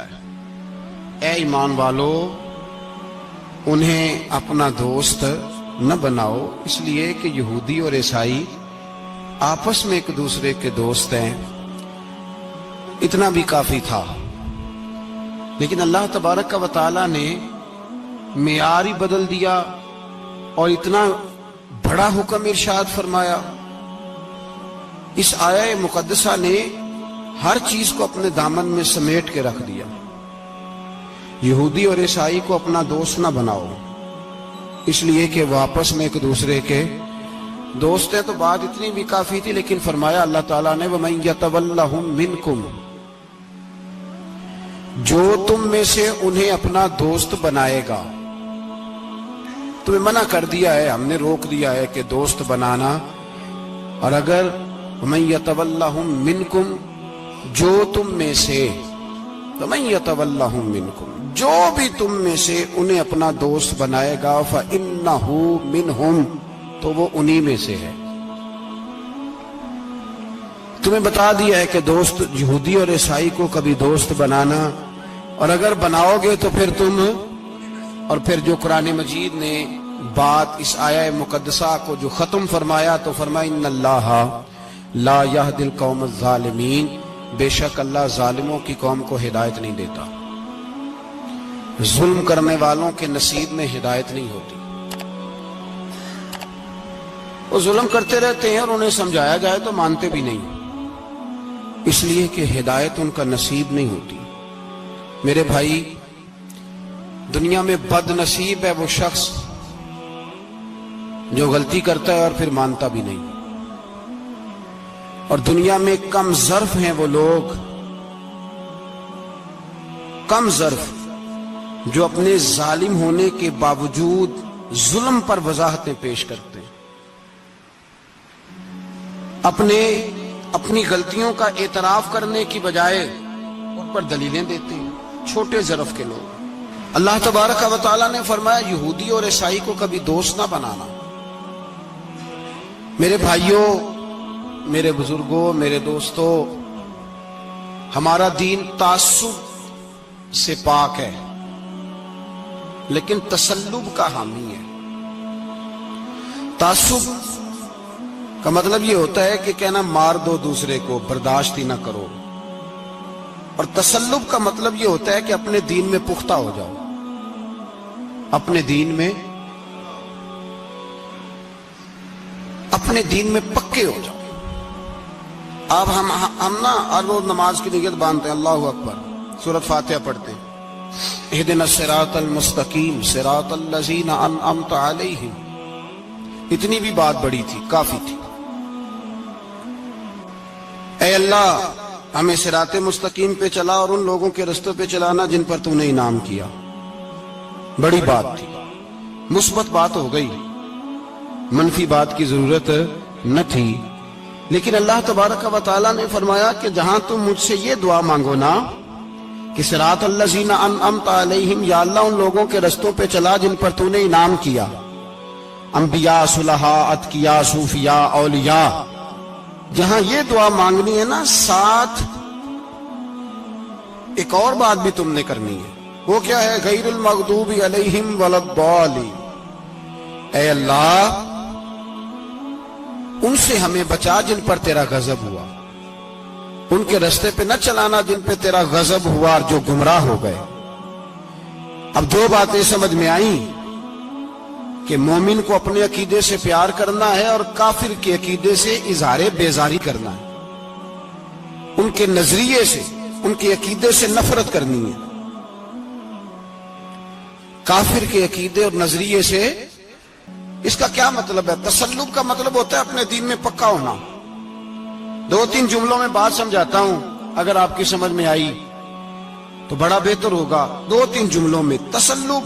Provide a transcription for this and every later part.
دیتا ہے، اے ایمان والو انہیں اپنا دوست نہ بناؤ، اس لیے کہ یہودی اور عیسائی آپس میں ایک دوسرے کے دوست ہیں، اتنا بھی کافی تھا۔ لیکن اللہ تبارک و تعالی نے معیار ہی بدل دیا اور اتنا بڑا حکم ارشاد فرمایا۔ اس آیہ مقدسہ نے ہر چیز کو اپنے دامن میں سمیٹ کے رکھ دیا۔ یہودی اور عیسائی کو اپنا دوست نہ بناؤ، اس لیے کہ وہ آپس میں ایک دوسرے کے دوست ہیں، تو بات اتنی بھی کافی تھی۔ لیکن فرمایا اللہ تعالیٰ نے وَمَن يَتَوَلَّهُم مِّنكُمْ، جو تم میں سے انہیں اپنا دوست بنائے گا۔ تمہیں منع کر دیا ہے، ہم نے روک دیا ہے کہ دوست بنانا، اور اگر وَمَن يَتَوَلَّهُم مِّنكُمْ، جو تم میں سے، وَمَن يَتَوَلَّهُم مِّنكُمْ، جو بھی تم میں سے انہیں اپنا دوست بنائے گا فَإِنَّهُ مِنْهُمْ، تو وہ انہی میں سے ہے۔ تمہیں بتا دیا ہے کہ دوست یہودی اور عیسائی کو کبھی دوست بنانا، اور اگر بناؤ گے تو پھر تم، اور پھر جو قرآن مجید نے بات اس آیہ مقدسہ کو جو ختم فرمایا تو فرمایا ان اللہ لا یہدی القوم الظالمین، بے شک اللہ ظالموں کی قوم کو ہدایت نہیں دیتا۔ ظلم کرنے والوں کے نصیب میں ہدایت نہیں ہوتی، وہ ظلم کرتے رہتے ہیں اور انہیں سمجھایا جائے تو مانتے بھی نہیں، اس لیے کہ ہدایت ان کا نصیب نہیں ہوتی۔ میرے بھائی، دنیا میں بد نصیب ہے وہ شخص جو غلطی کرتا ہے اور پھر مانتا بھی نہیں، اور دنیا میں کم ظرف ہیں وہ لوگ، کم ظرف جو اپنے ظالم ہونے کے باوجود ظلم پر وضاحتیں پیش کرتے ہیں، اپنی غلطیوں کا اعتراف کرنے کی بجائے ان پر دلیلیں دیتے ہیں، چھوٹے ظرف کے لوگ۔ اللہ تبارک و تعالیٰ نے فرمایا یہودی اور عیسائی کو کبھی دوست نہ بنانا۔ میرے بھائیوں، میرے بزرگوں، میرے دوستوں، ہمارا دین تعصب سے پاک ہے لیکن تسلب کا حامی ہے۔ تعصب کا مطلب یہ ہوتا ہے کہ کہنا مار دو دوسرے کو، برداشت ہی نہ کرو، اور تسلب کا مطلب یہ ہوتا ہے کہ اپنے دین میں پختہ ہو جاؤ، اپنے دین میں پکے ہو جاؤ۔ اب ہم نا ہر روز نماز کی نیت باندھتے ہیں، اللہ اکبر، سورۃ فاتحہ پڑھتے ہیں، اہدنا الصراط المستقیم صراط الذین انعمت علیہم، اتنی بھی بات بڑی تھی، کافی تھی۔ اے اللہ ہمیں صراط مستقیم پہ چلا اور ان لوگوں کے رستوں پہ چلانا جن پر تو نے انعام کیا، بڑی بات تھی، مثبت بات ہو گئی، منفی بات کی ضرورت نہ تھی۔ لیکن اللہ تبارک و تعالیٰ نے فرمایا کہ جہاں تم مجھ سے یہ دعا مانگو نا کہ صراط الذین انعمت علیہم، یا اللہ ان لوگوں کے رستوں پہ چلا جن پر تو نے انعام کیا، انبیاء، صلحاء، اتقیاء، صوفیاء، اولیاء، جہاں یہ دعا مانگنی ہے نا، ساتھ ایک اور بات بھی تم نے کرنی ہے، وہ کیا ہے؟ غیر المغضوب علیہم ولا الضالین، اے اللہ ان سے ہمیں بچا جن پر تیرا غضب ہوا، ان کے رستے پہ نہ چلانا جن پہ تیرا غضب ہوا اور جو گمراہ ہو گئے۔ اب دو باتیں سمجھ میں آئیں کہ مومن کو اپنے عقیدے سے پیار کرنا ہے اور کافر کے عقیدے سے اظہار بیزاری کرنا ہے، ان کے نظریے سے، ان کے عقیدے سے نفرت کرنی ہے۔ کافر کے عقیدے اور نظریے سے، اس کا کیا مطلب ہے؟ تسلب کا مطلب ہوتا ہے اپنے دین میں پکا ہونا۔ دو تین جملوں میں بات سمجھاتا ہوں، اگر آپ کی سمجھ میں آئی تو بڑا بہتر ہوگا۔ دو تین جملوں میں، تسلب،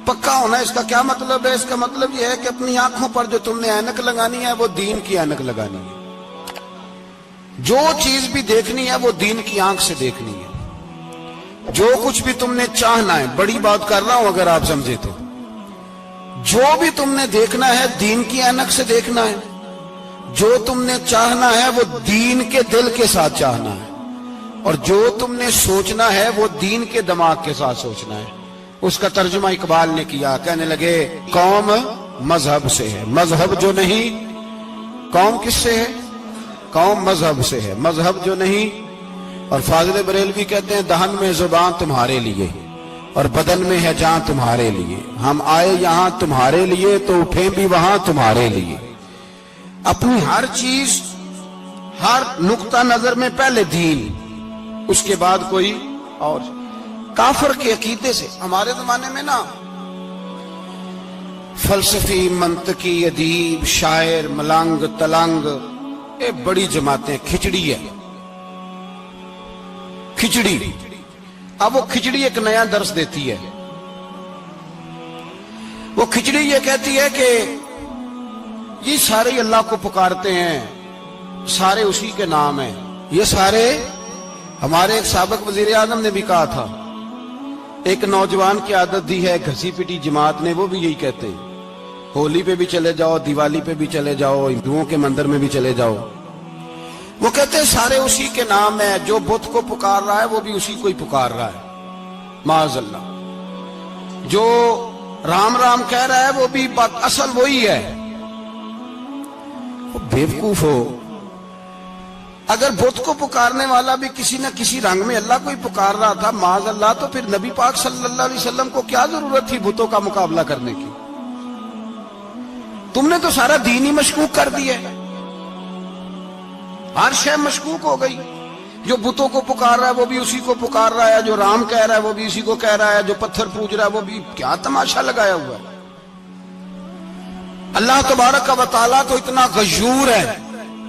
پکا ہونا، اس کا کیا مطلب ہے؟ اس کا مطلب یہ ہے کہ اپنی آنکھوں پر جو تم نے اینک لگانی ہے وہ دین کی اینک لگانی ہے، جو چیز بھی دیکھنی ہے وہ دین کی آنکھ سے دیکھنی ہے، جو کچھ بھی تم نے چاہنا ہے، بڑی بات کر رہا ہوں اگر آپ سمجھے تو، جو بھی تم نے دیکھنا ہے دین کی اینک سے دیکھنا ہے، جو تم نے چاہنا ہے وہ دین کے دل کے ساتھ چاہنا ہے، اور جو تم نے سوچنا ہے وہ دین کے دماغ کے ساتھ سوچنا ہے۔ اس کا ترجمہ اقبال نے کیا، کہنے لگے قوم مذہب سے ہے، مذہب جو نہیں، قوم کس سے ہے؟ قوم مذہب سے ہے، مذہب جو نہیں۔ اور فاضل بریلوی کہتے ہیں دہن میں زبان تمہارے لیے اور بدن میں ہے جان تمہارے لیے، ہم آئے یہاں تمہارے لیے تو اٹھیں بھی وہاں تمہارے لیے۔ اپنی ہر چیز، ہر نقطہ نظر میں پہلے دین، اس کے بعد کوئی اور۔ کافر کے عقیدے سے ہمارے زمانے میں نا فلسفی، منطقی، ادیب، شاعر، ملنگ، تلنگ، یہ بڑی جماعتیں، کھچڑی ہے، کھچڑی۔ اب وہ کھچڑی ایک نیا درس دیتی ہے۔ وہ کھچڑی یہ کہتی ہے کہ یہ سارے اللہ کو پکارتے ہیں، سارے اسی کے نام ہیں، یہ سارے۔ ہمارے ایک سابق وزیر اعظم نے بھی کہا تھا، ایک نوجوان کی عادت دی ہے گھسی پٹی جماعت نے، وہ بھی یہی کہتے ہیں، ہولی پہ بھی چلے جاؤ، دیوالی پہ بھی چلے جاؤ، ہندوؤں کے مندر میں بھی چلے جاؤ، وہ کہتے ہیں سارے اسی کے نام ہیں، جو بت کو پکار رہا ہے وہ بھی اسی کو ہی پکار رہا ہے، معاذ اللہ۔ جو رام رام کہہ رہا ہے وہ بھی بات اصل وہی ہے۔ وہ بیوقوف ہو، اگر بت کو پکارنے والا بھی کسی نہ کسی رنگ میں اللہ کو ہی پکار رہا تھا، معاذ اللہ، تو پھر نبی پاک صلی اللہ علیہ وسلم کو کیا ضرورت تھی بتوں کا مقابلہ کرنے کی؟ تم نے تو سارا دین ہی مشکوک کر دیا ہے، ہر شے مشکوک ہو گئی۔ جو بتوں کو پکار رہا ہے وہ بھی اسی کو پکار رہا ہے، جو رام کہہ رہا ہے وہ بھی اسی کو کہہ رہا ہے، جو پتھر پوج رہا ہے وہ بھی، کیا تماشا لگایا ہوا ہے۔ اللہ تبارک و تعالیٰ تو اتنا غیور ہے،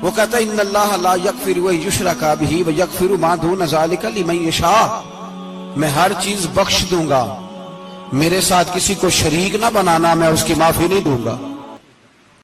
وہ کہتا ہے ان اللہ لا یغفر ان یشرک بہ ویغفر ما دون ذلک لمن یشاء، میں ہر چیز بخش دوں گا، میرے ساتھ کسی کو شریک نہ بنانا، میں اس کی معافی نہیں دوں گا۔